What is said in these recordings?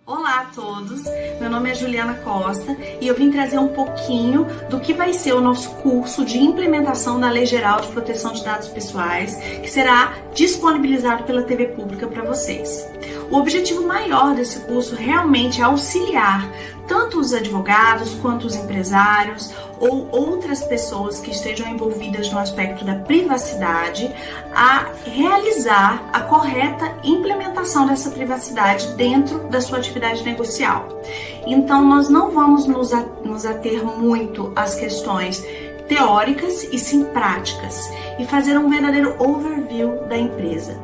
Olá a todos, meu nome é Juliana Costa e eu vim trazer um pouquinho do que vai ser o nosso curso de implementação da Lei Geral de Proteção de Dados Pessoais, que será disponibilizado pela TV Pública para vocês. O objetivo maior desse curso realmente é auxiliar tanto os advogados quanto os empresários ou outras pessoas que estejam envolvidas no aspecto da privacidade a realizar a correta implementação dessa privacidade dentro da sua atividade negocial. Então, nós não vamos nos ater muito às questões teóricas e sim práticas e fazer um verdadeiro overview da empresa,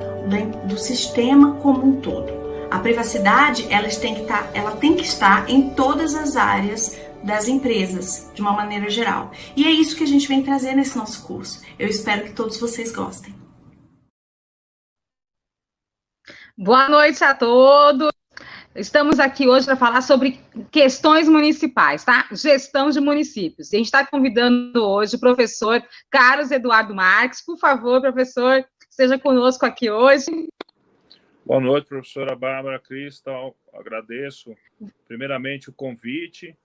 do sistema como um todo. A privacidade ela tem que estar em todas as áreas das empresas, de uma maneira geral. E é isso que a gente vem trazer nesse nosso curso. Eu espero que todos vocês gostem. Boa noite a todos. Estamos aqui hoje para falar sobre questões municipais, tá? Gestão de municípios. A gente está convidando hoje o professor Carlos Eduardo Marques. Por favor, professor, esteja conosco aqui hoje. Boa noite, professora Bárbara Cristal. Agradeço, primeiramente, o convite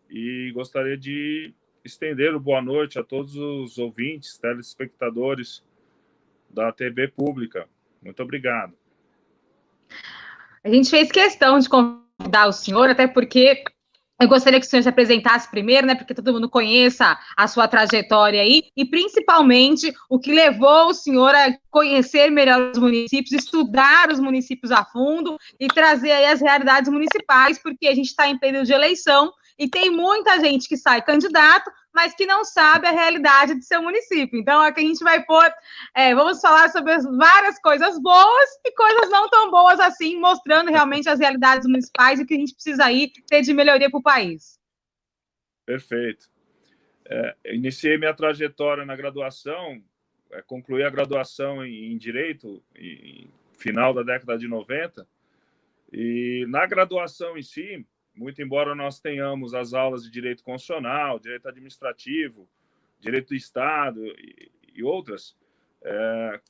e gostaria de estender o boa noite a todos os ouvintes, telespectadores da TV Pública. Muito obrigado. A gente fez questão de convidar o senhor, até porque eu gostaria que o senhor se apresentasse primeiro, né, porque todo mundo conheça a sua trajetória aí, e principalmente o que levou o senhor a conhecer melhor os municípios, estudar os municípios a fundo e trazer aí as realidades municipais, porque a gente está em período de eleição e tem muita gente que sai candidato, mas que não sabe a realidade do seu município. Então, aqui a gente vai pôr, vamos falar sobre várias coisas boas e coisas não tão boas assim, mostrando realmente as realidades municipais e o que a gente precisa aí ter de melhoria para o país. Perfeito. Iniciei minha trajetória na graduação, concluí a graduação em Direito, em final da década de 90, e na graduação em si, muito embora nós tenhamos as aulas de direito constitucional, direito administrativo, direito do Estado e outras,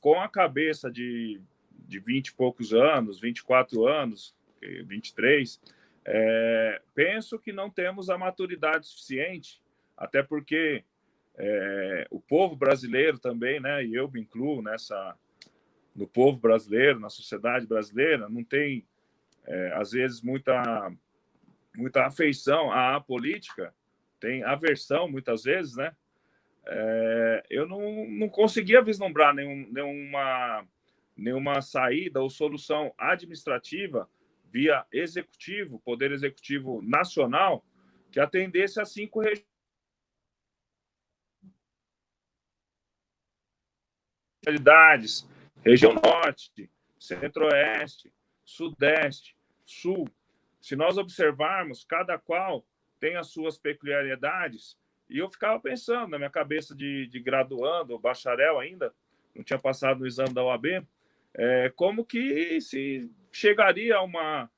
com a cabeça de 20 e poucos anos, 24 anos, 23, penso que não temos a maturidade suficiente, até porque o povo brasileiro também, né, e eu me incluo no povo brasileiro, na sociedade brasileira, não tem, às vezes, muita afeição à política, tem aversão muitas vezes, né? Eu não conseguia vislumbrar nenhuma saída ou solução administrativa via executivo, poder executivo nacional, que atendesse a 5 realidades: região norte, centro-oeste, sudeste, sul. Se nós observarmos, cada qual tem as suas peculiaridades, e eu ficava pensando na minha cabeça de graduando, bacharel ainda, não tinha passado no exame da OAB, como que se chegaria a uma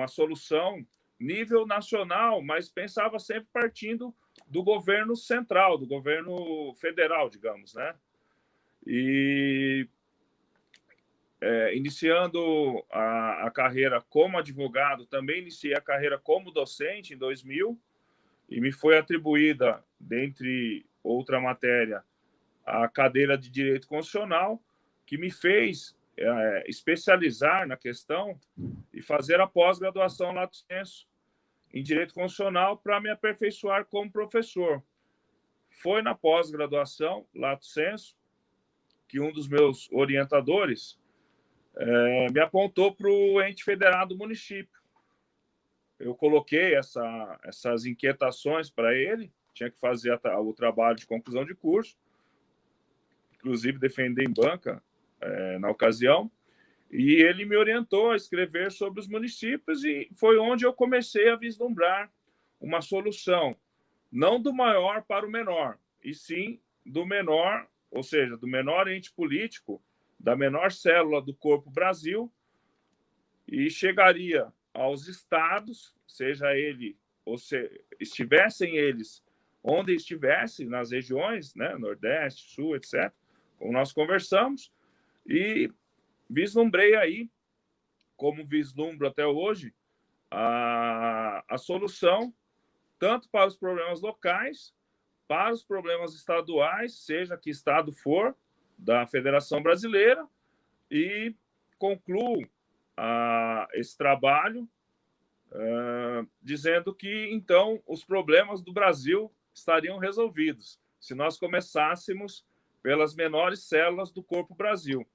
solução nível nacional, mas pensava sempre partindo do governo central, do governo federal, digamos, né? E iniciando a carreira como advogado, também iniciei a carreira como docente em 2000 e me foi atribuída, dentre outra matéria, a cadeira de Direito Constitucional, que me fez especializar na questão e fazer a pós-graduação lato sensu em Direito Constitucional para me aperfeiçoar como professor. Foi na pós-graduação lato sensu que um dos meus orientadores me apontou para o ente federado do município. Eu coloquei essas inquietações para ele, tinha que fazer o trabalho de conclusão de curso, inclusive defender em banca na ocasião, e ele me orientou a escrever sobre os municípios e foi onde eu comecei a vislumbrar uma solução, não do maior para o menor, e sim do menor, ou seja, do menor ente político, da menor célula do Corpo Brasil, e chegaria aos estados, seja ele, ou se estivessem eles onde estivessem, nas regiões, né, Nordeste, Sul, etc., como nós conversamos, e vislumbrei aí, como vislumbro até hoje, a solução tanto para os problemas locais, para os problemas estaduais, seja que estado for, da Federação Brasileira, e concluo esse trabalho dizendo que, então, os problemas do Brasil estariam resolvidos se nós começássemos pelas menores células do Corpo Brasil.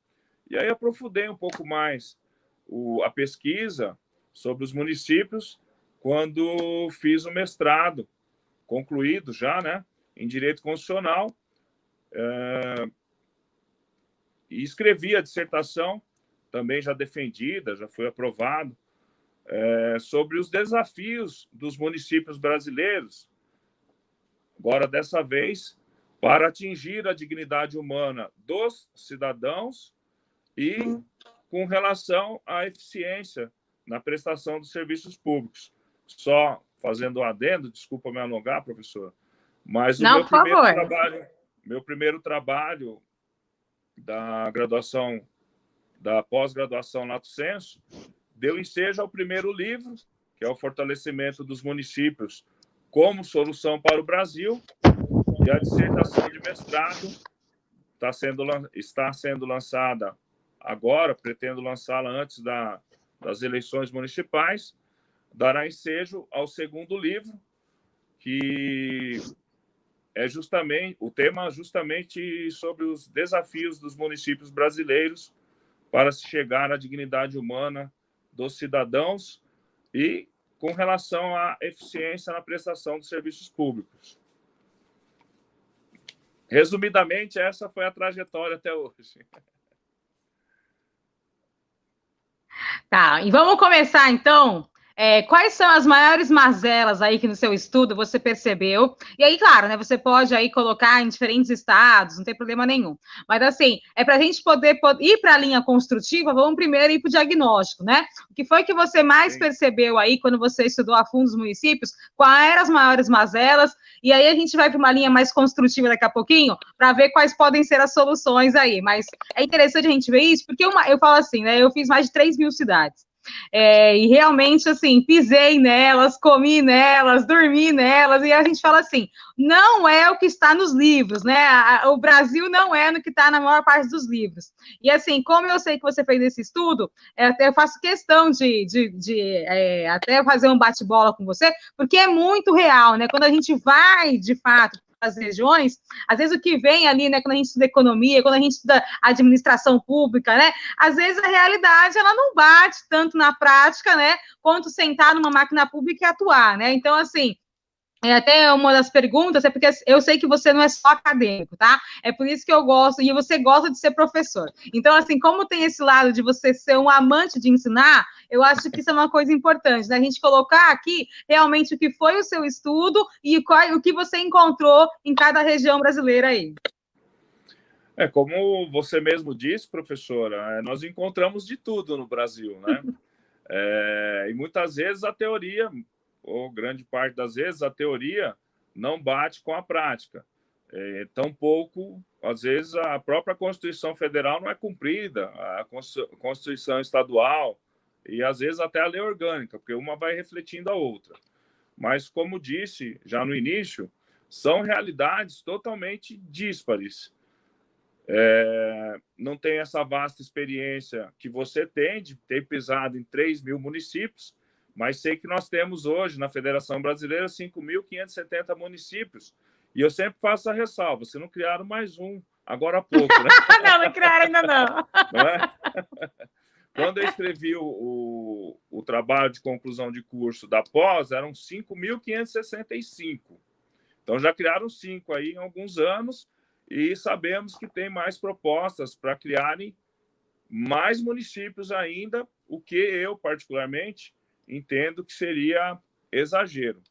E aí aprofundei um pouco mais a pesquisa sobre os municípios quando fiz o mestrado, concluído já, né, em Direito Constitucional, e escrevi a dissertação, também já defendida, já foi aprovado, sobre os desafios dos municípios brasileiros, agora dessa vez, para atingir a dignidade humana dos cidadãos e com relação à eficiência na prestação dos serviços públicos. Só fazendo um adendo, desculpa me alongar, professor, mas o meu primeiro trabalho da graduação, da pós-graduação Lato Sensu, deu ensejo ao primeiro livro, que é o Fortalecimento dos Municípios como Solução para o Brasil, e a dissertação de mestrado está sendo lançada agora, pretendo lançá-la antes das eleições municipais, dará ensejo ao segundo livro, que é justamente o tema justamente sobre os desafios dos municípios brasileiros para se chegar à dignidade humana dos cidadãos e com relação à eficiência na prestação de serviços públicos. Resumidamente, essa foi a trajetória até hoje. Tá, e vamos começar então. Quais são as maiores mazelas aí que no seu estudo você percebeu? E aí, claro, né, você pode aí colocar em diferentes estados, não tem problema nenhum. Mas assim, para a gente poder ir para a linha construtiva, vamos primeiro ir para o diagnóstico, né? O que foi que você mais percebeu aí quando você estudou a fundo os municípios? Quais eram as maiores mazelas? E aí a gente vai para uma linha mais construtiva daqui a pouquinho, para ver quais podem ser as soluções aí. Mas é interessante a gente ver isso, porque eu falo assim, né? Eu fiz mais de 3.000 cidades. E realmente, assim, pisei nelas, comi nelas, dormi nelas, e a gente fala assim, não é o que está nos livros, né? O Brasil não é no que está na maior parte dos livros. E assim, como eu sei que você fez esse estudo, até eu faço questão de até fazer um bate-bola com você, porque é muito real, né? Quando a gente vai, de fato, as regiões, às vezes o que vem ali, né, quando a gente estuda economia, quando a gente estuda administração pública, né, às vezes a realidade, ela não bate tanto na prática, né, quanto sentar numa máquina pública e atuar, né, então, assim, até uma das perguntas, é porque eu sei que você não é só acadêmico, tá? É por isso que eu gosto, e você gosta de ser professor. Então, assim, como tem esse lado de você ser um amante de ensinar, eu acho que isso é uma coisa importante, né? A gente colocar aqui realmente o que foi o seu estudo e o que você encontrou em cada região brasileira aí. Como você mesmo disse, professora, nós encontramos de tudo no Brasil, né? E muitas vezes a teoria, ou grande parte das vezes, a teoria não bate com a prática. Tampouco, às vezes, a própria Constituição Federal não é cumprida, a Constituição Estadual, e às vezes até a lei orgânica, porque uma vai refletindo a outra. Mas, como disse já no início, são realidades totalmente díspares. Não tem essa vasta experiência que você tem de ter pisado em 3.000 municípios, mas sei que nós temos hoje, na Federação Brasileira, 5.570 municípios. E eu sempre faço a ressalva, se não criaram mais um, agora há pouco, né? Não criaram ainda não. Não é? Quando eu escrevi o trabalho de conclusão de curso da pós, eram 5.565. Então, já criaram 5 aí em alguns anos, e sabemos que tem mais propostas para criarem mais municípios ainda, o que eu, particularmente, entendo que seria exagero.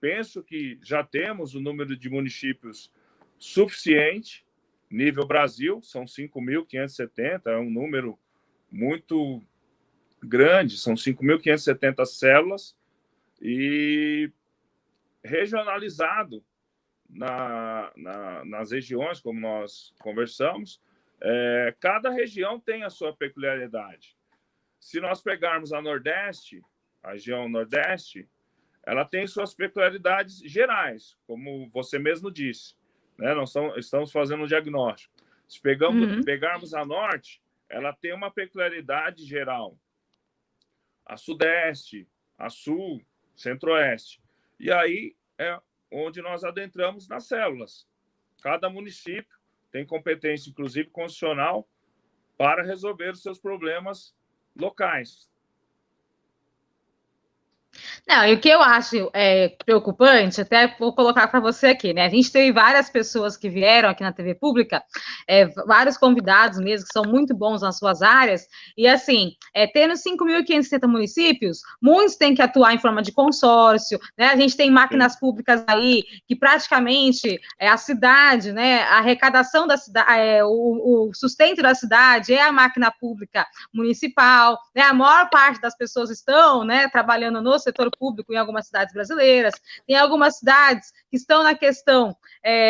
Penso que já temos o número de municípios suficiente, nível Brasil, são 5.570, é um número muito grande, são 5.570 células, e regionalizado nas regiões, como nós conversamos, cada região tem a sua peculiaridade. Se nós pegarmos a Nordeste, a região Nordeste, ela tem suas peculiaridades gerais, como você mesmo disse, né? Nós estamos fazendo um diagnóstico. Se pegarmos a Norte, ela tem uma peculiaridade geral. A Sudeste, a Sul, Centro-Oeste. E aí é onde nós adentramos nas células. Cada município tem competência, inclusive constitucional, para resolver os seus problemas locais. Não, e o que eu acho preocupante, até vou colocar para você aqui, né? A gente teve várias pessoas que vieram aqui na TV Pública, vários convidados mesmo, que são muito bons nas suas áreas, e assim, tendo 5.560 municípios, muitos têm que atuar em forma de consórcio, né? A gente tem máquinas públicas aí, que praticamente a cidade, né? A arrecadação da cidade, o sustento da cidade é a máquina pública municipal, né? A maior parte das pessoas estão, né, trabalhando no setor público em algumas cidades brasileiras, tem algumas cidades que estão na questão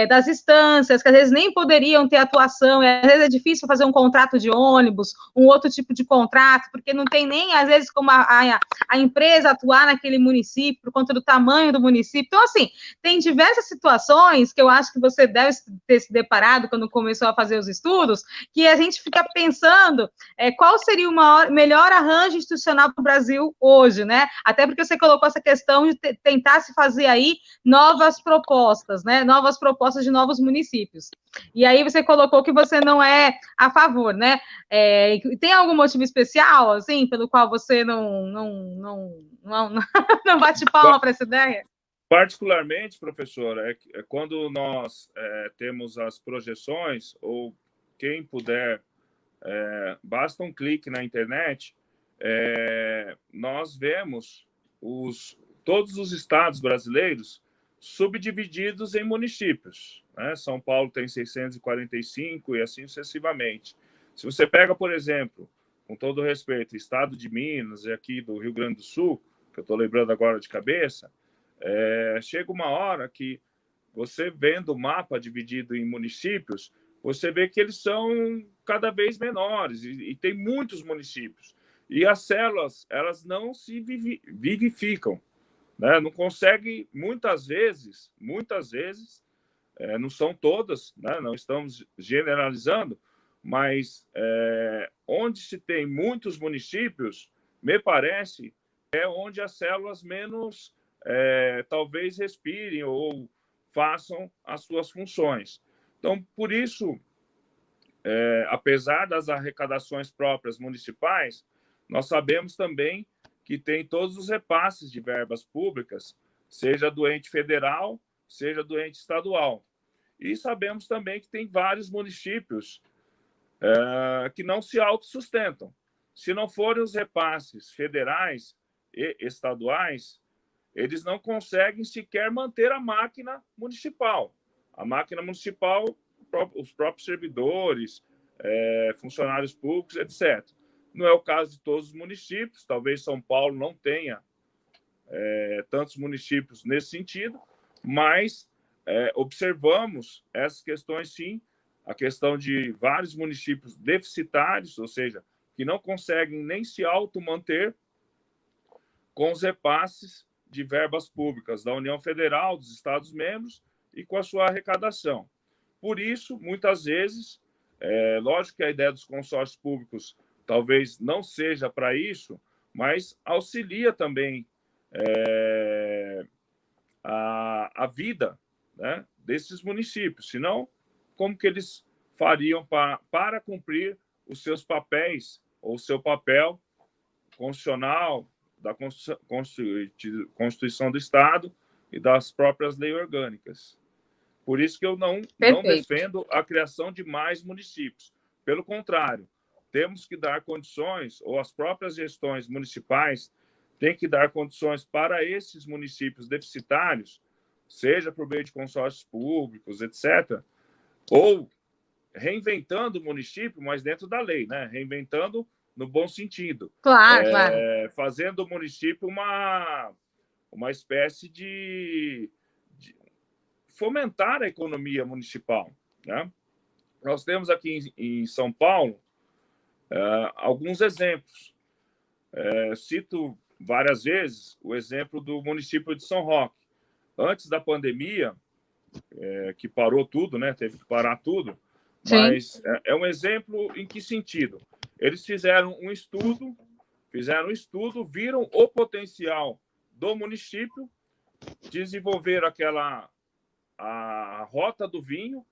das instâncias, que às vezes nem poderiam ter atuação, às vezes é difícil fazer um contrato de ônibus, um outro tipo de contrato, porque não tem nem, às vezes, como a empresa atuar naquele município, por conta do tamanho do município. Então, assim, tem diversas situações que eu acho que você deve ter se deparado quando começou a fazer os estudos, que a gente fica pensando qual seria o melhor arranjo institucional para o Brasil hoje, né? Até porque você colocou essa questão de tentar se fazer aí novas propostas, né? Novas propostas de novos municípios. E aí você colocou que você não é a favor, né? Tem algum motivo especial, assim, pelo qual você não bate palma para essa ideia? Particularmente, professora, quando nós temos as projeções, ou quem puder, basta um clique na internet, nós vemos todos os estados brasileiros subdivididos em municípios, né? São Paulo tem 645 e assim sucessivamente. Se você pega, por exemplo, com todo respeito, o estado de Minas e aqui do Rio Grande do Sul, que eu estou lembrando agora de cabeça, chega uma hora que você vendo o mapa dividido em municípios, você vê que eles são cada vez menores e tem muitos municípios. E as células, elas não se vivificam, né? Não consegue, muitas vezes, não são todas, né? Não estamos generalizando, mas onde se tem muitos municípios, me parece, é onde as células menos talvez respirem ou façam as suas funções. Então, por isso, apesar das arrecadações próprias municipais, nós sabemos também que tem todos os repasses de verbas públicas, seja do ente federal, seja do ente estadual. E sabemos também que tem vários municípios que não se autossustentam. Se não forem os repasses federais e estaduais, eles não conseguem sequer manter a máquina municipal. A máquina municipal, os próprios servidores, funcionários públicos, etc. Não é o caso de todos os municípios, talvez São Paulo não tenha tantos municípios nesse sentido, mas observamos essas questões, sim, a questão de vários municípios deficitários, ou seja, que não conseguem nem se automanter com os repasses de verbas públicas da União Federal, dos Estados-membros e com a sua arrecadação. Por isso, muitas vezes, lógico que a ideia dos consórcios públicos talvez não seja para isso, mas auxilia também a vida, né, desses municípios. Senão, como que eles fariam para cumprir os seus papéis, ou seu papel constitucional, da Constituição do Estado e das próprias leis orgânicas. Por isso que eu não defendo a criação de mais municípios. Pelo contrário, temos que dar condições, ou as próprias gestões municipais têm que dar condições para esses municípios deficitários, seja por meio de consórcios públicos, etc., ou reinventando o município, mas dentro da lei, né? Reinventando no bom sentido. Claro. Fazendo o município uma espécie de fomentar a economia municipal, né? Nós temos aqui em São Paulo alguns exemplos. Cito várias vezes o exemplo do município de São Roque. Antes da pandemia, que parou tudo, né? Teve que parar tudo, mas é um exemplo em que sentido? Eles fizeram um estudo, viram o potencial do município, desenvolveram a rota do vinho,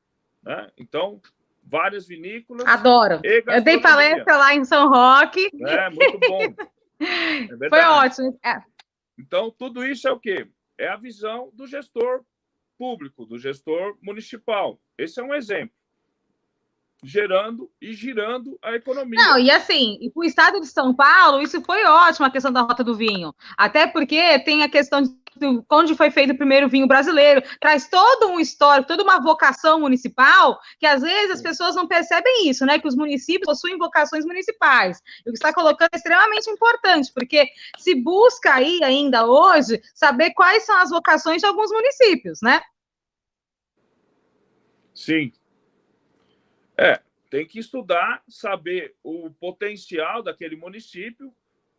né? Então, várias vinícolas. Adoro. Eu dei palestra lá em São Roque. Muito bom. É verdade. Foi ótimo. Então, tudo isso é o quê? É a visão do gestor público, do gestor municipal. Esse é um exemplo. Gerando e girando a economia. Não, e assim, e para o estado de São Paulo, isso foi ótimo, a questão da rota do vinho. Até porque tem a questão de onde foi feito o primeiro vinho brasileiro, traz todo um histórico, toda uma vocação municipal, que às vezes as pessoas não percebem isso, né? Que os municípios possuem vocações municipais. E o que está colocando é extremamente importante, porque se busca aí ainda hoje saber quais são as vocações de alguns municípios, né? Sim. Tem que estudar, saber o potencial daquele município.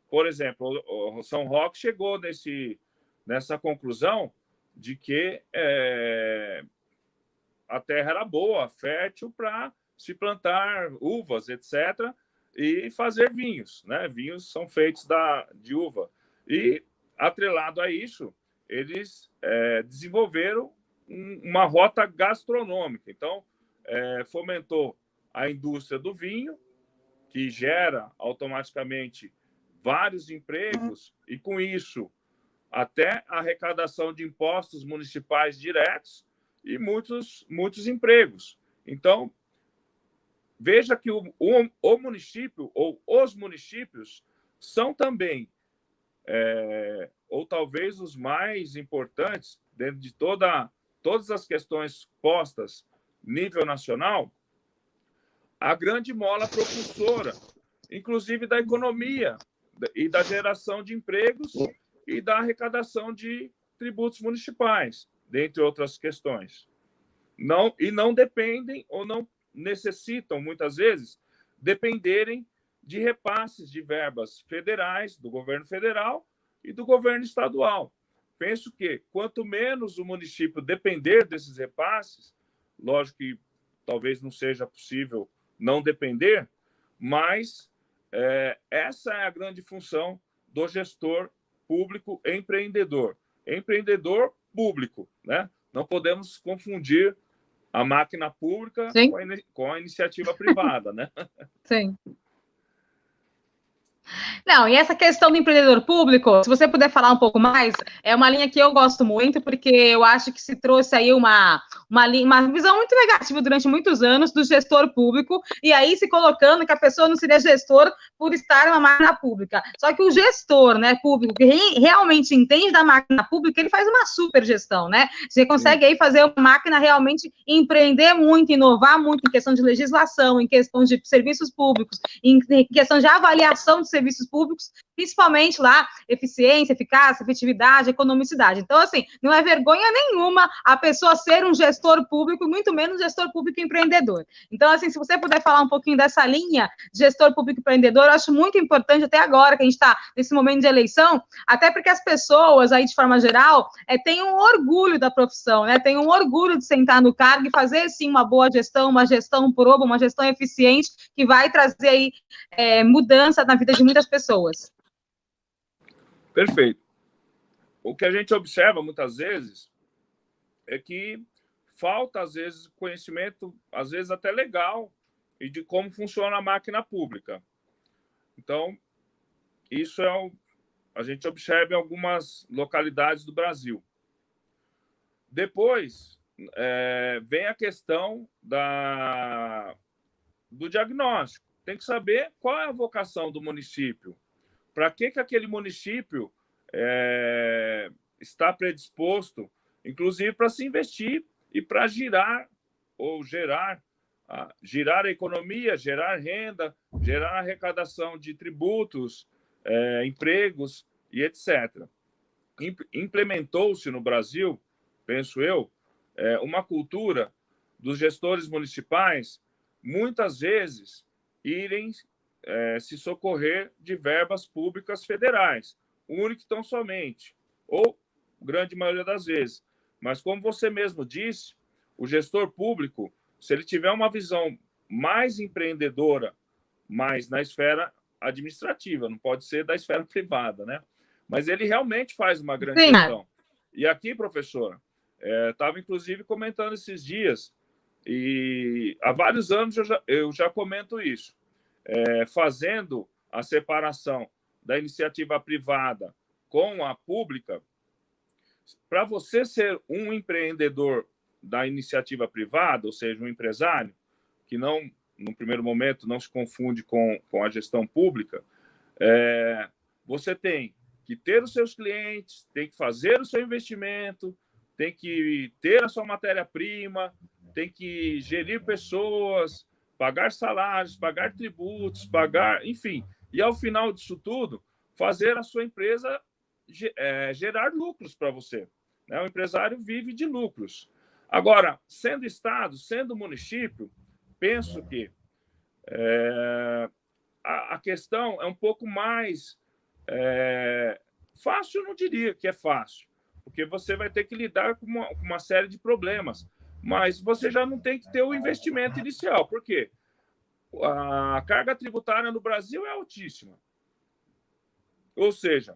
Por exemplo, o São Roque chegou nessa conclusão de que a terra era boa, fértil para se plantar uvas, etc., e fazer vinhos, né? Vinhos são feitos de uva. E, atrelado a isso, eles desenvolveram uma rota gastronômica. Então, fomentou a indústria do vinho, que gera automaticamente vários empregos, e com isso até a arrecadação de impostos municipais diretos e muitos empregos. Então, veja que o município ou os municípios são também, ou talvez os mais importantes, dentro de todas as questões postas nível nacional, a grande mola propulsora, inclusive da economia e da geração de empregos e da arrecadação de tributos municipais, dentre outras questões. Não dependem ou não necessitam, muitas vezes, dependerem de repasses de verbas federais, do governo federal e do governo estadual. Penso que, quanto menos o município depender desses repasses, lógico que talvez não seja possível não depender, mas essa é a grande função do gestor público empreendedor. Empreendedor público, né? Não podemos confundir a máquina pública com a iniciativa privada, né? Sim. Não, e essa questão do empreendedor público, se você puder falar um pouco mais, é uma linha que eu gosto muito, porque eu acho que se trouxe aí uma visão muito negativa durante muitos anos do gestor público, e aí se colocando que a pessoa não seria gestor por estar na máquina pública. Só que o gestor, né, público, que realmente entende da máquina pública, ele faz uma super gestão, né? Você consegue aí fazer uma máquina realmente empreender muito, inovar muito em questão de legislação, em questão de serviços públicos, em questão de avaliação de serviços públicos, principalmente lá, eficiência, eficácia, efetividade, economicidade. Então, assim, não é vergonha nenhuma a pessoa ser um gestor público, muito menos gestor público empreendedor. Então, assim, se você puder falar um pouquinho dessa linha de gestor público empreendedor, eu acho muito importante, até agora, que a gente está nesse momento de eleição, até porque as pessoas, aí, de forma geral, têm um orgulho da profissão, né? Têm um orgulho de sentar no cargo e fazer, sim, uma boa gestão, uma gestão proba, uma gestão eficiente, que vai trazer aí mudança na vida de muitas pessoas. Perfeito. O que a gente observa muitas vezes é que falta, às vezes, conhecimento, às vezes até legal, e de como funciona a máquina pública. Então, isso a gente observa em algumas localidades do Brasil. Depois, vem a questão do diagnóstico. Tem que saber qual é a vocação do município. Para que aquele município está predisposto, inclusive para se investir e para girar a economia, gerar renda, gerar arrecadação de tributos, empregos e etc. Implementou-se no Brasil, penso eu, uma cultura dos gestores municipais, muitas vezes, irem se socorrer de verbas públicas federais, única e tão somente, ou grande maioria das vezes. Mas, como você mesmo disse, o gestor público, se ele tiver uma visão mais empreendedora, mais na esfera administrativa, não pode ser da esfera privada, né? Mas ele realmente faz uma grande gestão. E aqui, professora, estava inclusive comentando esses dias, e há vários anos eu já comento isso, fazendo a separação da iniciativa privada com a pública. Para você ser um empreendedor da iniciativa privada, ou seja, um empresário, que não, no primeiro momento, não se confunde com a gestão pública, você tem que ter os seus clientes, tem que fazer o seu investimento, tem que ter a sua matéria-prima, tem que gerir pessoas, pagar salários, pagar tributos, enfim. E, ao final disso tudo, fazer a sua empresa gerar lucros para você. Né? O empresário vive de lucros. Agora, sendo Estado, sendo município, penso que a questão é um pouco mais fácil, eu não diria que é fácil, porque você vai ter que lidar com uma série de problemas, mas você já não tem que ter o investimento inicial. Por quê? A carga tributária no Brasil é altíssima. Ou seja,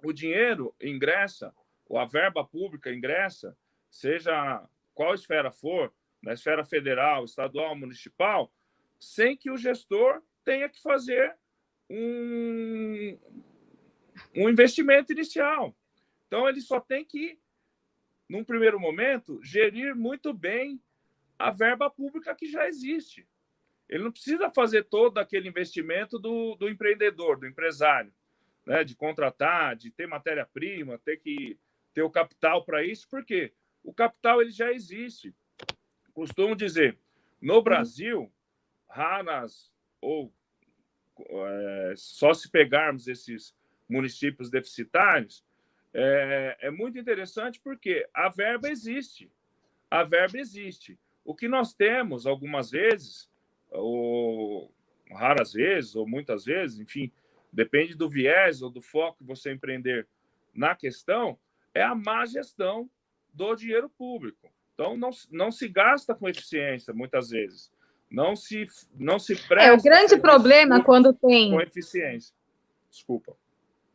o dinheiro ingressa, ou a verba pública ingressa, seja qual esfera for, na esfera federal, estadual, municipal, sem que o gestor tenha que fazer um investimento inicial. Então, ele só tem que, num primeiro momento, gerir muito bem a verba pública que já existe. Ele não precisa fazer todo aquele investimento do empreendedor, do empresário, né? De contratar, de ter matéria-prima, ter que ter o capital para isso, porque o capital ele já existe. Costumo dizer, no Brasil, raras ou só se pegarmos esses municípios deficitários, é muito interessante porque a verba existe. A verba existe. O que nós temos, algumas vezes, ou raras vezes, ou muitas vezes, enfim, depende do viés ou do foco que você empreender na questão, é a má gestão do dinheiro público. Então, não se gasta com eficiência, muitas vezes. Não se presta... o grande problema quando tem... Com eficiência. Desculpa.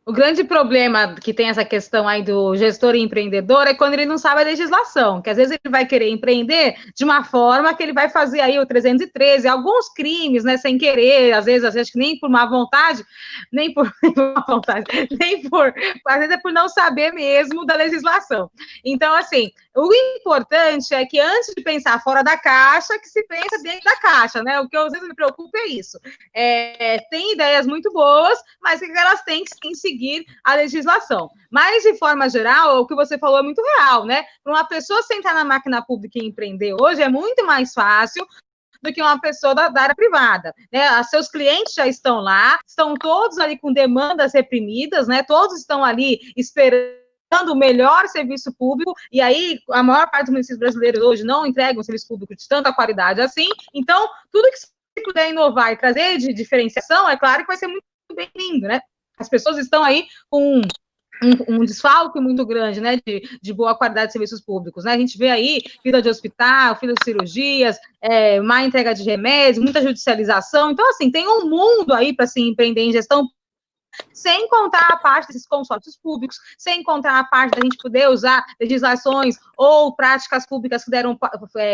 O grande problema que tem essa questão aí do gestor e empreendedor é quando ele não sabe a legislação, que às vezes ele vai querer empreender de uma forma que ele vai fazer aí o 313, alguns crimes, né, sem querer, às vezes acho que nem por má vontade, nem por má vontade, às vezes é por não saber mesmo da legislação. Então, assim, o importante é que antes de pensar fora da caixa, que se pensa dentro da caixa, né? O que às vezes me preocupa é isso. Tem ideias muito boas, mas que elas têm que seguir a legislação. Mas, de forma geral, o que você falou é muito real, né? Para uma pessoa sentar na máquina pública e empreender hoje é muito mais fácil do que uma pessoa da área privada, né? Seus clientes já estão lá, estão todos ali com demandas reprimidas, né? Todos estão ali esperando o melhor serviço público, e aí a maior parte dos municípios brasileiros hoje não entregam um serviço público de tanta qualidade assim. Então, tudo que se puder inovar e trazer de diferenciação, é claro que vai ser muito bem-vindo, né? As pessoas estão aí com um desfalque muito grande, né, de boa qualidade de serviços públicos, né? A gente vê aí fila de hospital, fila de cirurgias, má entrega de remédios, muita judicialização. Então, assim, tem um mundo aí para se empreender em gestão, sem contar a parte desses consórcios públicos, sem contar a parte da gente poder usar legislações ou práticas públicas que deram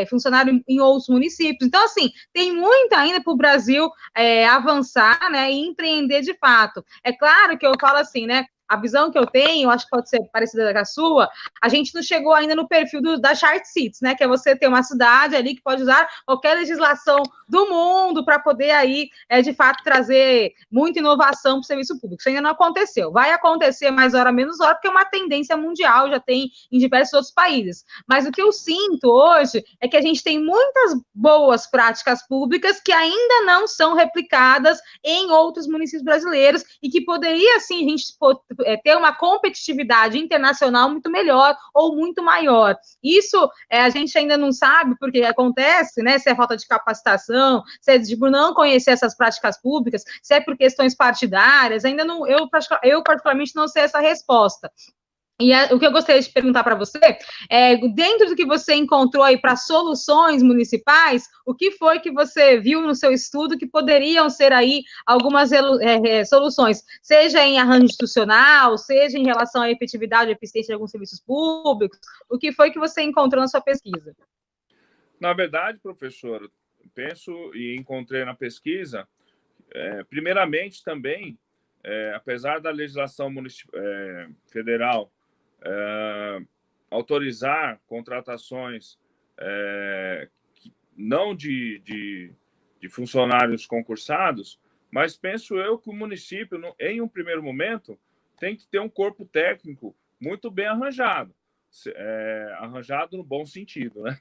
funcionário em outros municípios. Então, assim, tem muito ainda para o Brasil avançar, né, e empreender de fato. É claro que eu falo assim, né, a visão que eu tenho, acho que pode ser parecida com a sua, a gente não chegou ainda no perfil da Chart Cities, né, que é você ter uma cidade ali que pode usar qualquer legislação do mundo para poder aí, de fato, trazer muita inovação para o serviço público. Isso ainda não aconteceu. Vai acontecer mais hora, menos hora, porque é uma tendência mundial, já tem em diversos outros países. Mas o que eu sinto hoje é que a gente tem muitas boas práticas públicas que ainda não são replicadas em outros municípios brasileiros e que poderia, sim, a gente ter uma competitividade internacional muito melhor ou muito maior. Isso a gente ainda não sabe porque acontece, né? Se é falta de capacitação, se é de não conhecer essas práticas públicas, se é por questões partidárias, ainda não, eu particularmente não sei essa resposta. E o que eu gostaria de perguntar para você é, dentro do que você encontrou aí para soluções municipais, o que foi que você viu no seu estudo que poderiam ser aí algumas soluções, seja em arranjo institucional, seja em relação à efetividade e eficiência de alguns serviços públicos, o que foi que você encontrou na sua pesquisa? Na verdade, professor, penso e encontrei na pesquisa, primeiramente também, apesar da legislação federal autorizar contratações não de funcionários concursados, mas penso eu que o município, em um primeiro momento, tem que ter um corpo técnico muito bem arranjado, arranjado no bom sentido, né?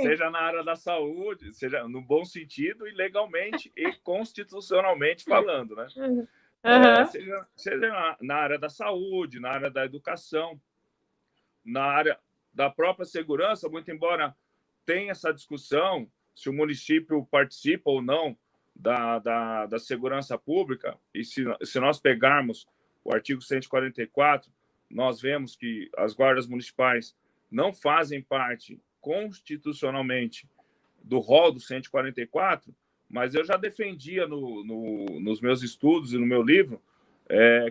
Seja na área da saúde, seja no bom sentido e legalmente e constitucionalmente falando, né? Uhum. Seja na área da saúde, na área da educação, na área da própria segurança, muito embora tenha essa discussão se o município participa ou não da segurança pública, e se nós pegarmos o artigo 144, nós vemos que as guardas municipais não fazem parte constitucionalmente do rol do 144, mas eu já defendia nos meus estudos e no meu livro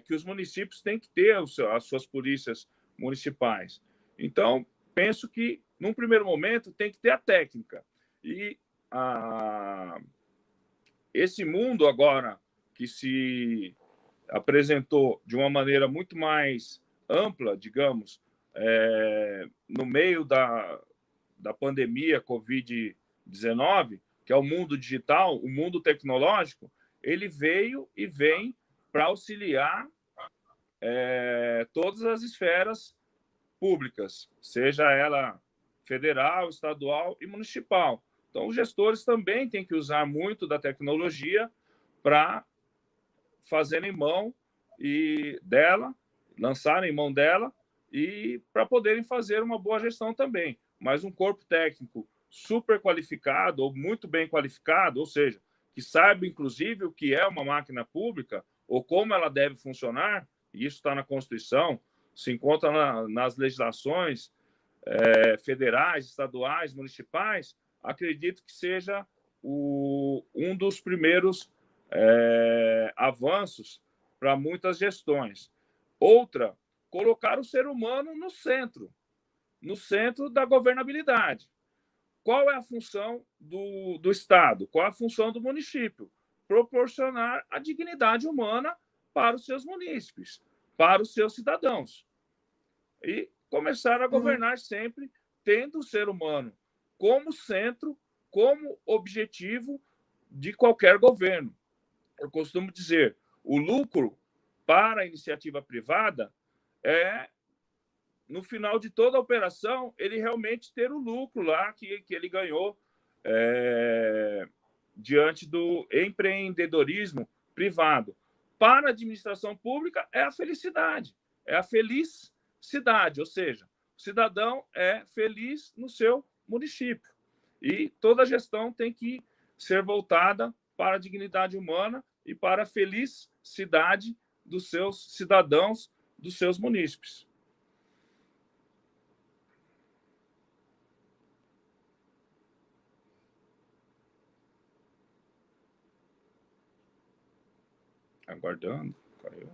que os municípios têm que ter as suas polícias municipais. Então, penso que, num primeiro momento, tem que ter a técnica. E esse mundo agora que se apresentou de uma maneira muito mais ampla, digamos, no meio da pandemia Covid-19, que é o mundo digital, o mundo tecnológico, ele veio e vem para auxiliar todas as esferas públicas, seja ela federal, estadual e municipal. Então, os gestores também têm que usar muito da tecnologia para fazerem mão dela, lançarem mão dela e para poderem fazer uma boa gestão também. Mas um corpo técnico super qualificado ou muito bem qualificado, ou seja, que saiba, inclusive, o que é uma máquina pública ou como ela deve funcionar, e isso está na Constituição, se encontra nas legislações federais, estaduais, municipais, acredito que seja um dos primeiros avanços para muitas gestões. Outra, colocar o ser humano no centro da governabilidade. Qual é a função do Estado? Qual é a função do município? Proporcionar a dignidade humana para os seus munícipes, para os seus cidadãos. E começar a governar sempre tendo o ser humano como centro, como objetivo de qualquer governo. Eu costumo dizer, o lucro para a iniciativa privada no final de toda a operação, ele realmente ter o lucro lá que ele ganhou diante do empreendedorismo privado. Para a administração pública, é a felicidade, é a felicidade, ou seja, o cidadão é feliz no seu município. E toda a gestão tem que ser voltada para a dignidade humana e para a felicidade dos seus cidadãos, dos seus munícipes. Aguardando. Caiu.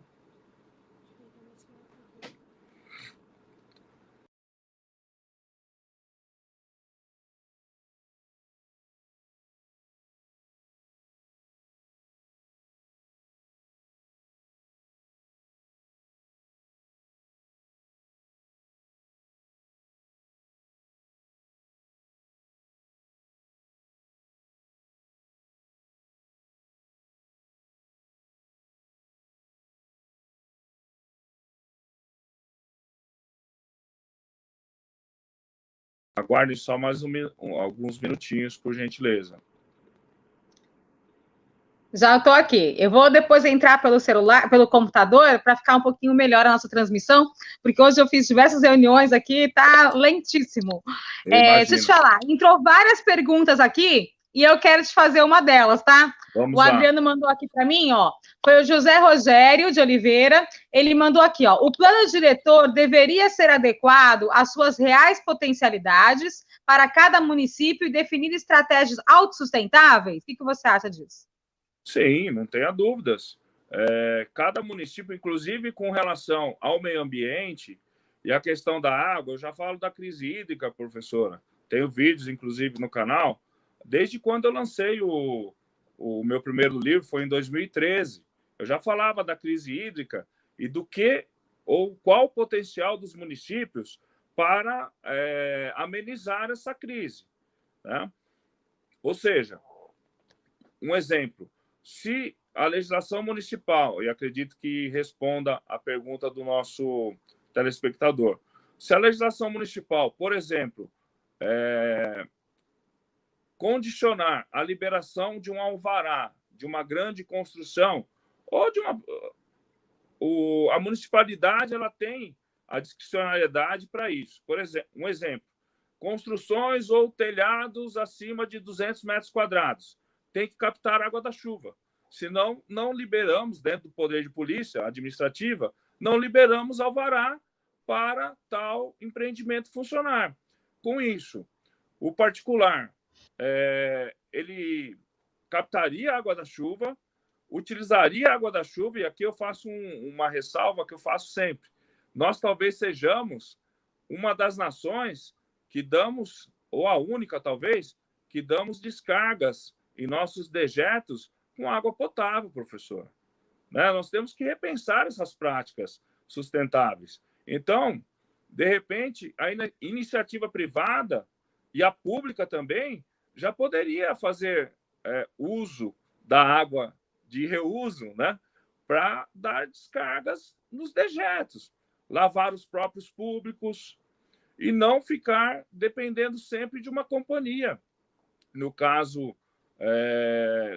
Aguarde só mais alguns minutinhos, por gentileza. Já estou aqui. Eu vou depois entrar pelo celular, pelo computador, para ficar um pouquinho melhor a nossa transmissão, porque hoje eu fiz diversas reuniões aqui, está lentíssimo. Deixa eu te falar, entrou várias perguntas aqui e eu quero te fazer uma delas, tá? Vamos o Adriano lá. mandou aqui para mim, ó. Foi o José Rogério de Oliveira. Ele mandou aqui, ó. O plano diretor deveria ser adequado às suas reais potencialidades para cada município e definir estratégias autossustentáveis? O que você acha disso? Sim, não tenha dúvidas. Cada município, inclusive com relação ao meio ambiente e a questão da água, eu já falo da crise hídrica, professora. Tenho vídeos, inclusive, no canal. Desde quando eu lancei o meu primeiro livro, foi em 2013. Eu já falava da crise hídrica e do que ou qual o potencial dos municípios para amenizar essa crise, né? Ou seja, um exemplo, se a legislação municipal, e acredito que responda à pergunta do nosso telespectador, se a legislação municipal, por exemplo, condicionar a liberação de um alvará, de uma grande construção, ou de a municipalidade ela tem a discricionariedade para isso. Por exemplo, um exemplo, construções ou telhados acima de 200 metros quadrados tem que captar água da chuva. Senão, não liberamos, dentro do poder de polícia administrativa, não liberamos alvará para tal empreendimento funcionar. Com isso, o particular, ele captaria a água da chuva, utilizaria a água da chuva, e aqui eu faço uma ressalva que eu faço sempre. Nós talvez sejamos uma das nações que damos, ou a única talvez, que damos descargas em nossos dejetos com água potável, professor. Né? Nós temos que repensar essas práticas sustentáveis. Então, de repente, a iniciativa privada e a pública também já poderia fazer uso da água de reuso, né? Para dar descargas nos dejetos, lavar os próprios públicos e não ficar dependendo sempre de uma companhia. No caso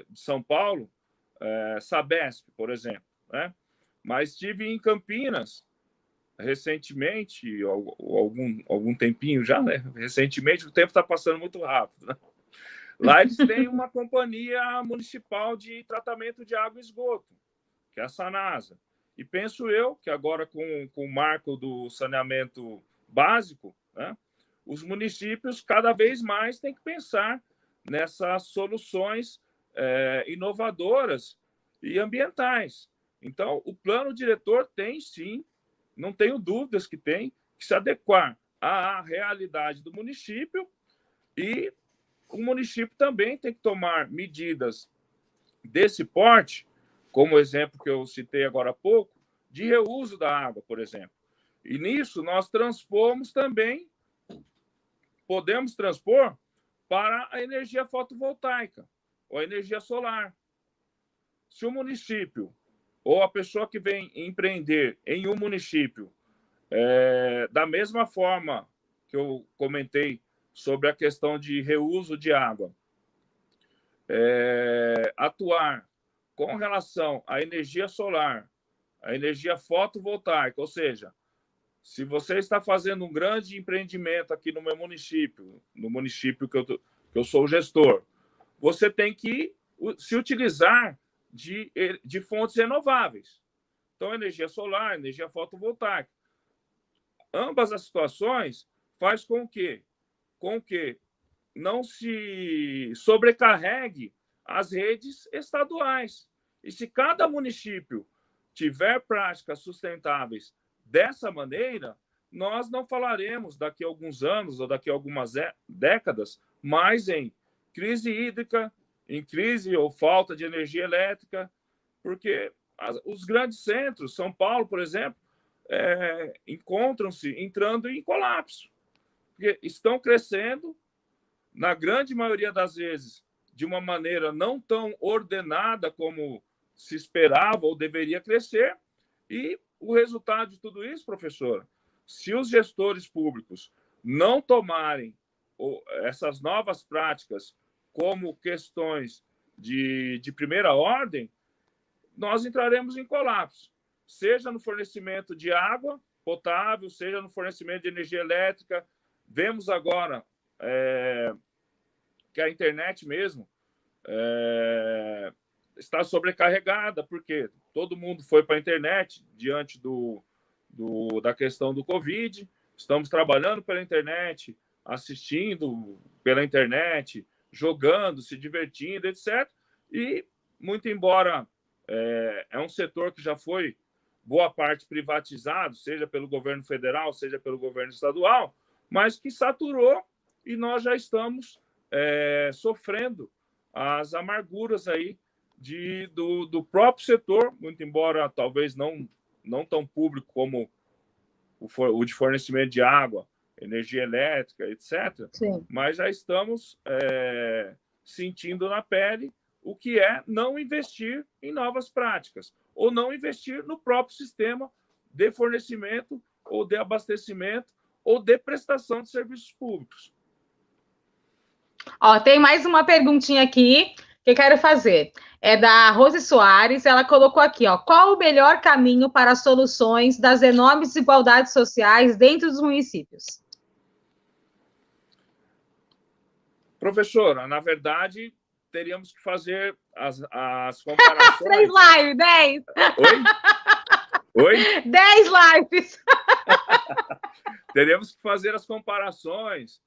de São Paulo, Sabesp, por exemplo, né? Mas estive em Campinas recentemente, algum tempinho já, né? Recentemente, o tempo está passando muito rápido, né? Lá eles têm uma companhia municipal de tratamento de água e esgoto, que é a Sanasa. E penso eu que agora, com o marco do saneamento básico, né, os municípios cada vez mais têm que pensar nessas soluções inovadoras e ambientais. Então, o plano diretor tem, sim, não tenho dúvidas que tem, que se adequar à realidade do município, e o município também tem que tomar medidas desse porte, como o exemplo que eu citei agora há pouco, de reuso da água, por exemplo. E nisso nós transpomos também, podemos transpor para a energia fotovoltaica ou a energia solar. Se o município ou a pessoa que vem empreender em um município, da mesma forma que eu comentei sobre a questão de reuso de água, atuar com relação à energia solar, à energia fotovoltaica, ou seja, se você está fazendo um grande empreendimento aqui no meu município, no município que eu sou o gestor, você tem que se utilizar de fontes renováveis. Então, energia solar, energia fotovoltaica. Ambas as situações faz com que não se sobrecarregue as redes estaduais. E se cada município tiver práticas sustentáveis dessa maneira, nós não falaremos daqui a alguns anos ou daqui a algumas décadas mais em crise hídrica, em crise ou falta de energia elétrica, porque os grandes centros, São Paulo, por exemplo, encontram-se entrando em colapso, porque estão crescendo, na grande maioria das vezes, de uma maneira não tão ordenada como se esperava ou deveria crescer, e o resultado de tudo isso, professora, se os gestores públicos não tomarem essas novas práticas como questões de primeira ordem, nós entraremos em colapso, seja no fornecimento de água potável, seja no fornecimento de energia elétrica. Vemos agora que a internet mesmo está sobrecarregada, porque todo mundo foi para a internet diante da questão do Covid. Estamos trabalhando pela internet, assistindo pela internet, jogando, se divertindo, etc. E, muito embora é um setor que já foi boa parte privatizado, seja pelo governo federal, seja pelo governo estadual, mas que saturou e nós já estamos sofrendo as amarguras aí do próprio setor, muito embora talvez não tão público como o de fornecimento de água, energia elétrica, etc. Sim. Mas já estamos sentindo na pele o que é não investir em novas práticas, ou não investir no próprio sistema de fornecimento, ou de abastecimento, ou de prestação de serviços públicos. Ó, tem mais uma perguntinha aqui que eu quero fazer. É da Rose Soares, ela colocou aqui, ó, qual o melhor caminho para soluções das enormes desigualdades sociais dentro dos municípios? Professora, na verdade, teríamos que fazer as comparações... 3 lives, 10! Oi? 10 lives! Teríamos que fazer as comparações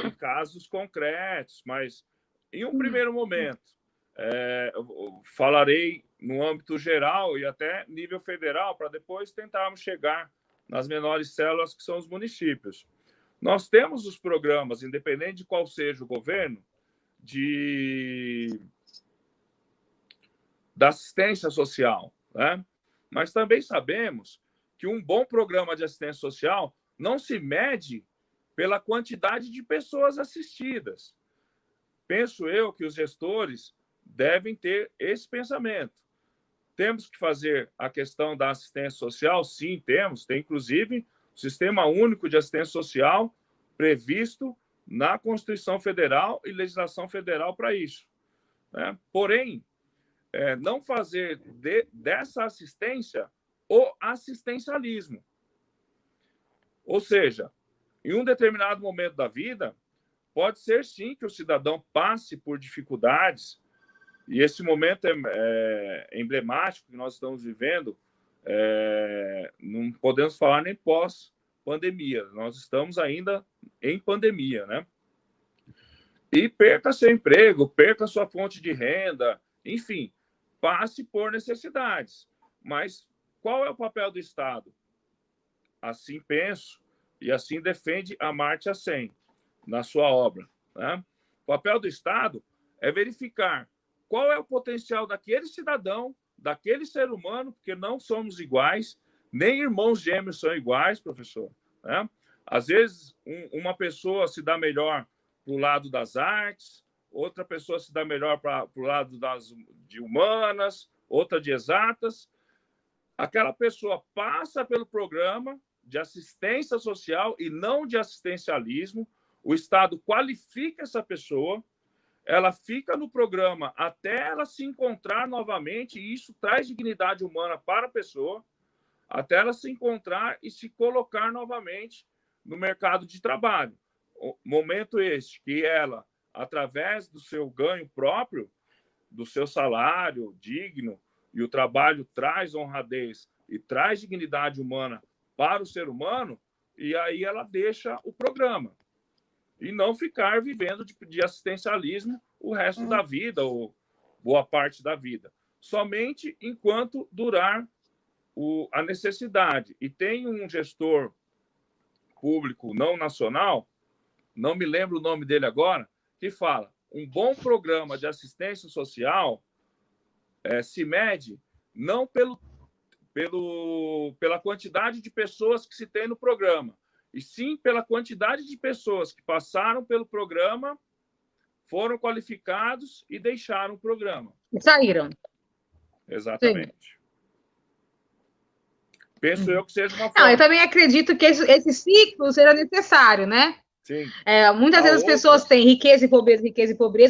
em casos concretos, mas em um primeiro momento, eu falarei no âmbito geral e até nível federal, para depois tentarmos chegar nas menores células, que são os municípios. Nós temos os programas, independente de qual seja o governo, da assistência social, né? Mas também sabemos que um bom programa de assistência social não se mede pela quantidade de pessoas assistidas. Penso eu que os gestores devem ter esse pensamento. Temos que fazer a questão da assistência social? Sim, temos. Tem, inclusive, o Sistema Único de Assistência Social previsto na Constituição Federal e legislação federal para isso, né? Porém, não fazer dessa assistência o assistencialismo. Ou seja, em um determinado momento da vida, pode ser, sim, que o cidadão passe por dificuldades, e esse momento é emblemático que nós estamos vivendo, não podemos falar nem pós-pandemia, nós estamos ainda em pandemia, né? E perca seu emprego, perca sua fonte de renda, enfim, passe por necessidades. Mas qual é o papel do Estado? Assim penso e assim defende a Amartya Sen na sua obra, né? O papel do Estado é verificar qual é o potencial daquele cidadão, daquele ser humano, porque não somos iguais, nem irmãos gêmeos são iguais, professor, né? Às vezes, uma pessoa se dá melhor para o lado das artes, outra pessoa se dá melhor para o lado de humanas, outra de exatas. Aquela pessoa passa pelo programa de assistência social e não de assistencialismo. O Estado qualifica essa pessoa, ela fica no programa até ela se encontrar novamente, e isso traz dignidade humana para a pessoa, até ela se encontrar e se colocar novamente no mercado de trabalho. O momento este que ela, através do seu ganho próprio, do seu salário digno, e o trabalho traz honradez e traz dignidade humana para o ser humano, e aí ela deixa o programa. E não ficar vivendo de assistencialismo o resto da vida, ou boa parte da vida. Somente enquanto durar a necessidade. E tem um gestor público não nacional, não me lembro o nome dele agora, que fala: um bom programa de assistência social se mede não pela quantidade de pessoas que se tem no programa, e sim pela quantidade de pessoas que passaram pelo programa, foram qualificados e deixaram o programa. E saíram. Exatamente. Sim. Penso eu que seja uma forma... Não, eu também acredito que esse ciclo seja necessário, né? Sim. Muitas vezes as pessoas têm riqueza e pobreza,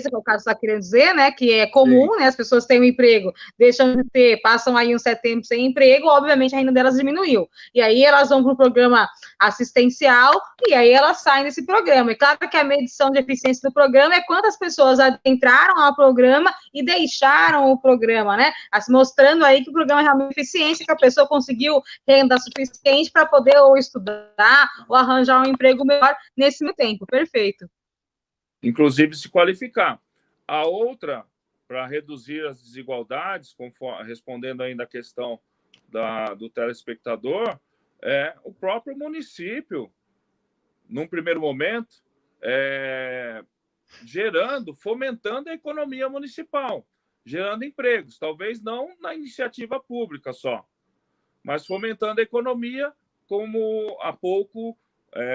que é o caso que você está querendo dizer, né? Que é comum, né? As pessoas têm um emprego, deixam de ter, passam aí uns 7 tempos sem emprego, obviamente a renda delas diminuiu. E aí elas vão para um programa assistencial e aí elas saem desse programa. E claro que a medição de eficiência do programa é quantas pessoas entraram ao programa e deixaram o programa, né? Mostrando aí que o programa é realmente eficiente, que a pessoa conseguiu renda suficiente para poder ou estudar ou arranjar um emprego melhor nesse meu tempo. Perfeito. Inclusive se qualificar. A outra, para reduzir as desigualdades, respondendo ainda a questão do telespectador, é o próprio município, num primeiro momento, fomentando a economia municipal, gerando empregos, talvez não na iniciativa pública só, mas fomentando a economia, como há pouco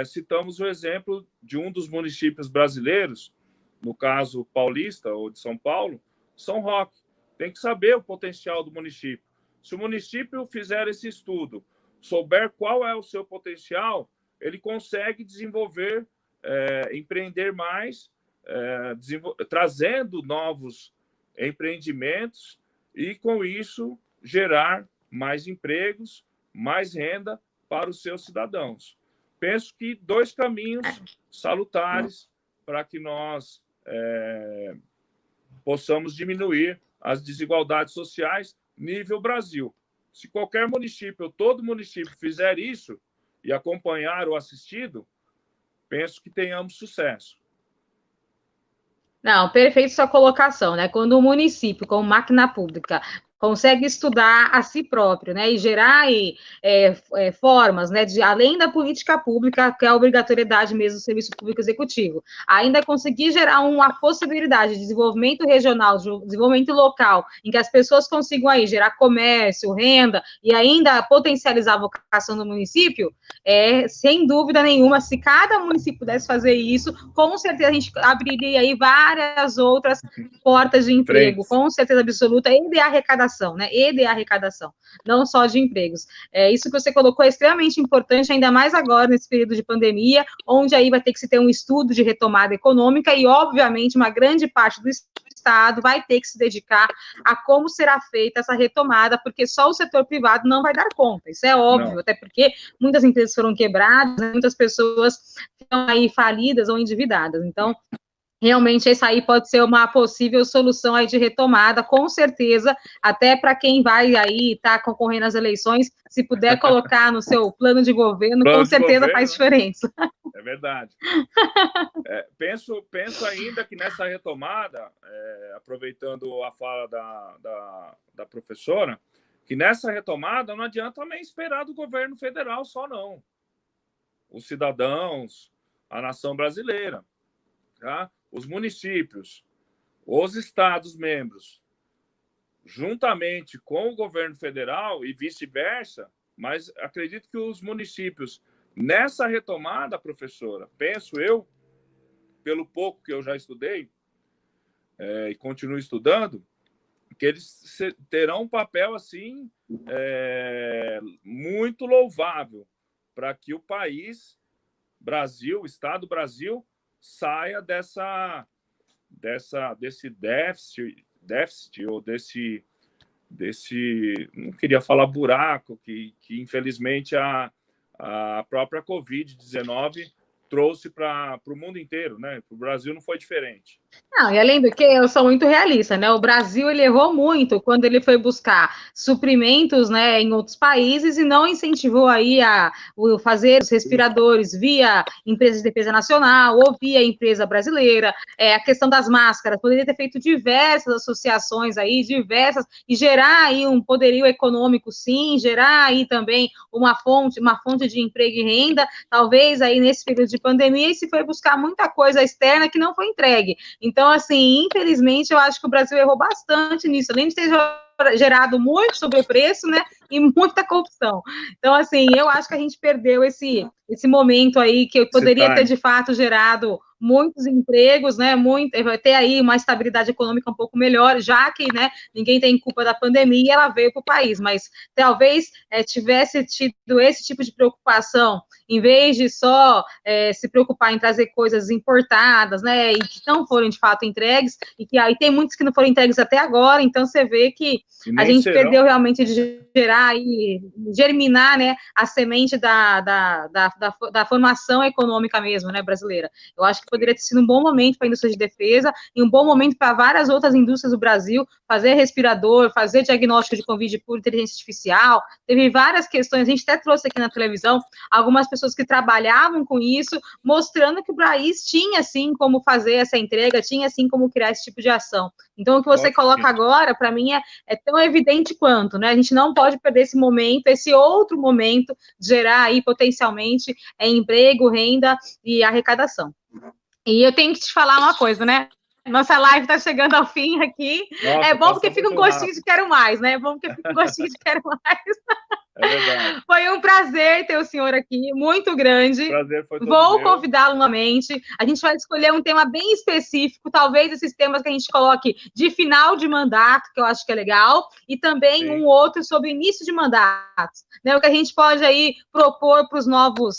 citamos o exemplo de um dos municípios brasileiros, no caso paulista ou de São Paulo, São Roque. Tem que saber o potencial do município. Se o município fizer esse estudo, souber qual é o seu potencial, ele consegue desenvolver, empreender mais, trazendo novos empreendimentos e, com isso, gerar mais empregos, mais renda para os seus cidadãos. Penso que 2 caminhos salutares para que nós possamos diminuir as desigualdades sociais nível Brasil. Se qualquer município, todo município fizer isso e acompanhar o assistido, penso que tenhamos sucesso. Não, perfeito sua colocação, né? Quando o município, como máquina pública, consegue estudar a si próprio, né, e gerar formas, né, de além da política pública, que é a obrigatoriedade mesmo do serviço público executivo, ainda conseguir gerar uma possibilidade de desenvolvimento regional, de desenvolvimento local, em que as pessoas consigam aí gerar comércio, renda, e ainda potencializar a vocação do município, sem dúvida nenhuma, se cada município pudesse fazer isso, com certeza a gente abriria aí várias outras portas de emprego, com certeza absoluta, e de arrecadação, né? E de arrecadação, não só de empregos. Isso que você colocou é extremamente importante, ainda mais agora, nesse período de pandemia, onde aí vai ter que se ter um estudo de retomada econômica e, obviamente, uma grande parte do Estado vai ter que se dedicar a como será feita essa retomada, porque só o setor privado não vai dar conta, isso é óbvio, não. Até porque muitas empresas foram quebradas, muitas pessoas estão aí falidas ou endividadas, então realmente, essa aí pode ser uma possível solução aí de retomada, com certeza, até para quem vai aí estar concorrendo às eleições, se puder colocar no seu plano de governo, com certeza faz diferença. É verdade. Penso ainda que nessa retomada, aproveitando a fala da professora, que nessa retomada não adianta também esperar do governo federal só, não. Os cidadãos, a nação brasileira, tá? Os municípios, os estados-membros, juntamente com o governo federal e vice-versa, mas acredito que os municípios, nessa retomada, professora, penso eu, pelo pouco que eu já estudei e continuo estudando, que eles terão um papel assim muito louvável para que o país, Brasil, o Estado Brasil, saia desse déficit ou desse não queria falar buraco que infelizmente a própria Covid-19 trouxe para o mundo inteiro, né? Para o Brasil não foi diferente. Não, e além do que, eu sou muito realista, né? O Brasil, ele errou muito quando ele foi buscar suprimentos, né, em outros países e não incentivou aí a fazer os respiradores via empresa de defesa nacional ou via empresa brasileira. A questão das máscaras, poderia ter feito diversas associações aí, e gerar aí um poderio econômico, sim, gerar aí também uma fonte de emprego e renda, talvez aí nesse período de pandemia, e se foi buscar muita coisa externa que não foi entregue. Então, assim, infelizmente, eu acho que o Brasil errou bastante nisso, além de ter gerado muito sobrepreço, né, e muita corrupção. Então, assim, eu acho que a gente perdeu esse momento aí, que poderia ter, de fato, gerado muitos empregos, né, vai ter aí uma estabilidade econômica um pouco melhor, já que, né, ninguém tem culpa da pandemia e ela veio para o país, mas talvez tivesse tido esse tipo de preocupação em vez de só se preocupar em trazer coisas importadas, né, e que não foram de fato entregues, e que aí tem muitos que não foram entregues até agora, então você vê que a gente perdeu realmente de gerar e germinar, né, a semente da formação econômica mesmo, né, brasileira. Eu acho que poderia ter sido um bom momento para a indústria de defesa e um bom momento para várias outras indústrias do Brasil fazer respirador, fazer diagnóstico de Covid por inteligência artificial. Teve várias questões, a gente até trouxe aqui na televisão algumas pessoas que trabalhavam com isso, mostrando que o país tinha, sim, como fazer essa entrega, tinha, sim, como criar esse tipo de ação. Então, o que você coloca agora, para mim, é tão evidente quanto, né? A gente não pode perder esse momento, esse outro momento de gerar aí, potencialmente, emprego, renda e arrecadação. E eu tenho que te falar uma coisa, né? Nossa live está chegando ao fim aqui. Nossa, é bom porque fica um gostinho rápido. de quero mais, né? É bom porque fica um gostinho de quero mais. É verdade. Foi um prazer ter o senhor aqui, muito grande. O prazer foi todo Vou meu. convidá-lo novamente. A gente vai escolher um tema bem específico, talvez esses temas que a gente coloque de final de mandato, que eu acho que é legal, e também Sim. um outro sobre início de mandatos, né? O que a gente pode aí propor para os novos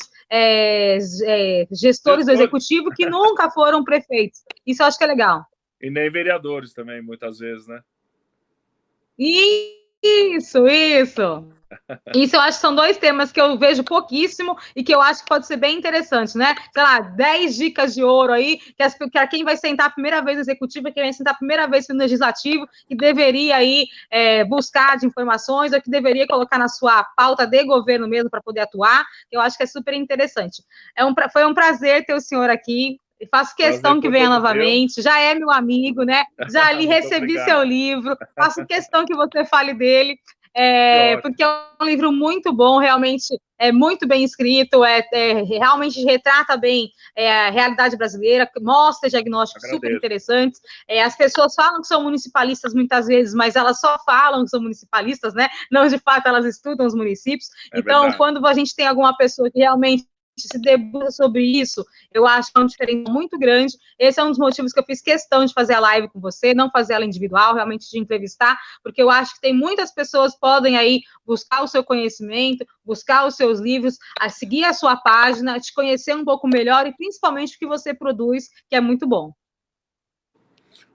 gestores do executivo que nunca foram prefeitos. Isso eu acho que é legal. E nem vereadores também, muitas vezes, né? Isso. Isso eu acho que são dois temas que eu vejo pouquíssimo e que eu acho que pode ser bem interessante, né? Sei lá, 10 dicas de ouro aí, que quem vai sentar a primeira vez no executivo, quem vai sentar a primeira vez no legislativo, que deveria aí buscar de informações, ou que deveria colocar na sua pauta de governo mesmo para poder atuar. Eu acho que é super interessante. Foi um prazer ter o senhor aqui. Faço questão que venha novamente, já é meu amigo, né? Já ali recebi seu livro, faço questão que você fale dele. Porque é um livro muito bom, realmente é muito bem escrito, realmente retrata bem a realidade brasileira, mostra diagnósticos super interessantes. As pessoas falam que são municipalistas muitas vezes, mas elas só falam que são municipalistas, né? Não, de fato, elas estudam os municípios. Então, verdade. Quando a gente tem alguma pessoa que realmente se debruça sobre isso, eu acho que é uma diferença muito grande. Esse é um dos motivos que eu fiz questão de fazer a live com você, não fazer ela individual, realmente de entrevistar, porque eu acho que tem muitas pessoas que podem aí buscar o seu conhecimento, buscar os seus livros, a seguir a sua página, te conhecer um pouco melhor e principalmente o que você produz, que é muito bom.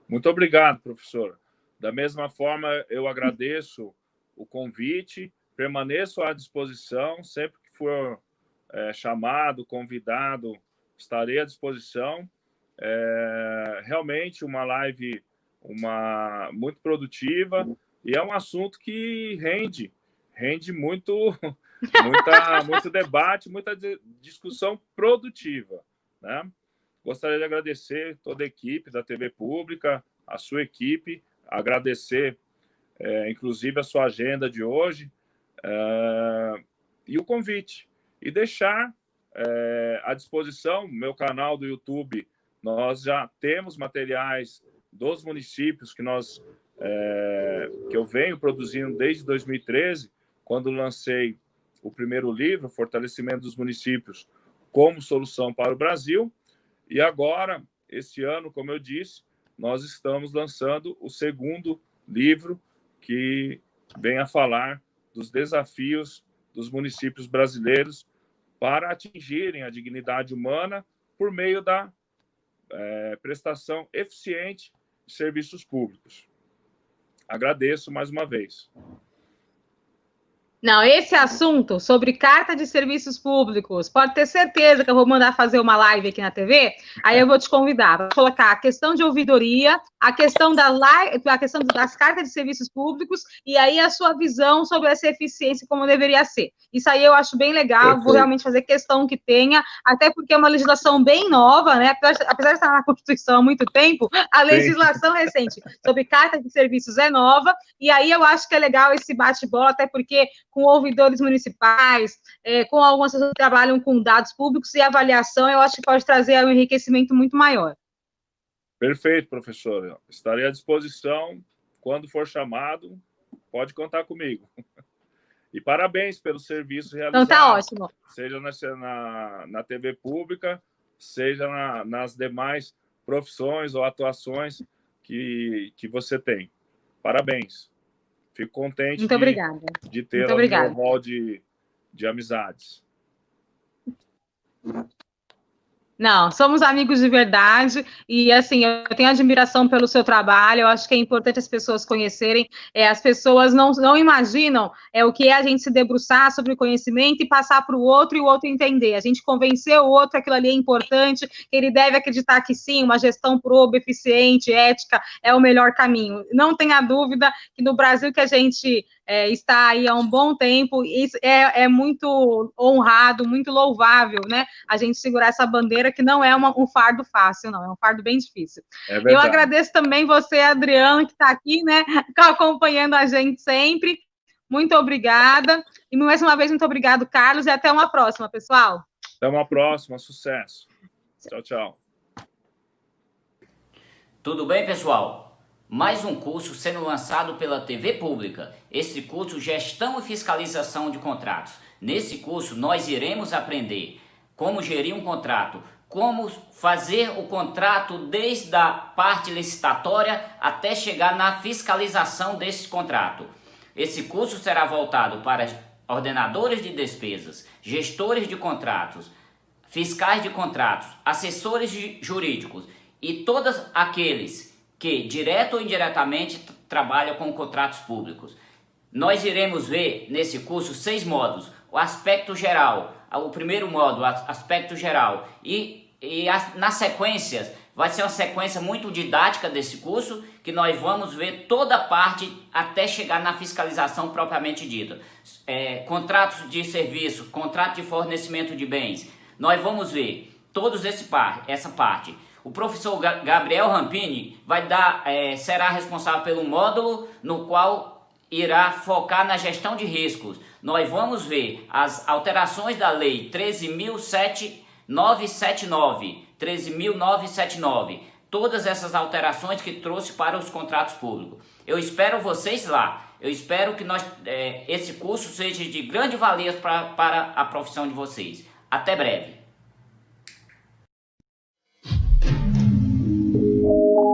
Muito obrigado, professor. Da mesma forma, eu agradeço o convite, permaneço à disposição, sempre que for chamado, convidado, estarei à disposição. Realmente uma live muito produtiva e é um assunto que rende muito debate, muita discussão produtiva, né? Gostaria de agradecer toda a equipe da TV Pública, a sua equipe, agradecer inclusive a sua agenda de hoje e o convite. E deixar à disposição meu canal do YouTube. Nós já temos materiais dos municípios que eu venho produzindo desde 2013, quando lancei o primeiro livro, Fortalecimento dos Municípios como Solução para o Brasil. E agora, esse ano, como eu disse, nós estamos lançando o segundo livro que vem a falar dos desafios dos municípios brasileiros para atingirem a dignidade humana por meio da prestação eficiente de serviços públicos. Agradeço mais uma vez. Não, esse assunto sobre carta de serviços públicos, pode ter certeza que eu vou mandar fazer uma live aqui na TV, aí eu vou te convidar para colocar a questão de ouvidoria, a questão das cartas de serviços públicos e aí a sua visão sobre essa eficiência como deveria ser. Isso aí eu acho bem legal, perfeito. Vou realmente fazer questão que tenha, até porque é uma legislação bem nova, né? Apesar de estar na Constituição há muito tempo, a legislação recente sobre carta de serviços é nova, e aí eu acho que é legal esse bate-bola, até porque com ouvidores municipais, com algumas pessoas que trabalham com dados públicos e avaliação, eu acho que pode trazer um enriquecimento muito maior. Perfeito, professor. Estarei à disposição. Quando for chamado, pode contar comigo. E parabéns pelo serviço realizado. Então, tá ótimo. Seja na TV Pública, seja nas demais profissões ou atuações que você tem. Parabéns. Fico contente de ter o meu rol de amizades. Não, somos amigos de verdade e, assim, eu tenho admiração pelo seu trabalho, eu acho que é importante as pessoas conhecerem, as pessoas não imaginam o que é a gente se debruçar sobre o conhecimento e passar para o outro e o outro entender, a gente convencer o outro que aquilo ali é importante, que ele deve acreditar que sim, uma gestão proba, eficiente, ética é o melhor caminho. Não tenha dúvida que no Brasil que a gente está aí há um bom tempo, isso é muito honrado, muito louvável, né? A gente segurar essa bandeira que não é um fardo fácil, não, é um fardo bem difícil. Eu agradeço também você, Adriana, que está aqui, né, acompanhando a gente sempre. Muito obrigada. E mais uma vez, muito obrigado, Carlos, e até uma próxima, pessoal. Até uma próxima, sucesso. Tchau, tchau. Tudo bem, pessoal? Mais um curso sendo lançado pela TV Pública. Esse curso, Gestão e Fiscalização de Contratos. Nesse curso, nós iremos aprender como gerir um contrato, como fazer o contrato desde a parte licitatória até chegar na fiscalização desse contrato. Esse curso será voltado para ordenadores de despesas, gestores de contratos, fiscais de contratos, assessores jurídicos e todos aqueles que, direto ou indiretamente, trabalham com contratos públicos. Nós iremos ver nesse curso 6 módulos. O aspecto geral, o primeiro módulo, aspecto geral, na sequência, vai ser uma sequência muito didática desse curso, que nós vamos ver toda a parte até chegar na fiscalização propriamente dita. Contratos de serviço, contrato de fornecimento de bens, nós vamos ver todos essa parte. O professor Gabriel Rampini será responsável pelo módulo no qual irá focar na gestão de riscos. Nós vamos ver as alterações da lei 13.979, todas essas alterações que trouxe para os contratos públicos. Eu espero vocês lá. Eu espero que esse curso seja de grande valia para a profissão de vocês. Até breve.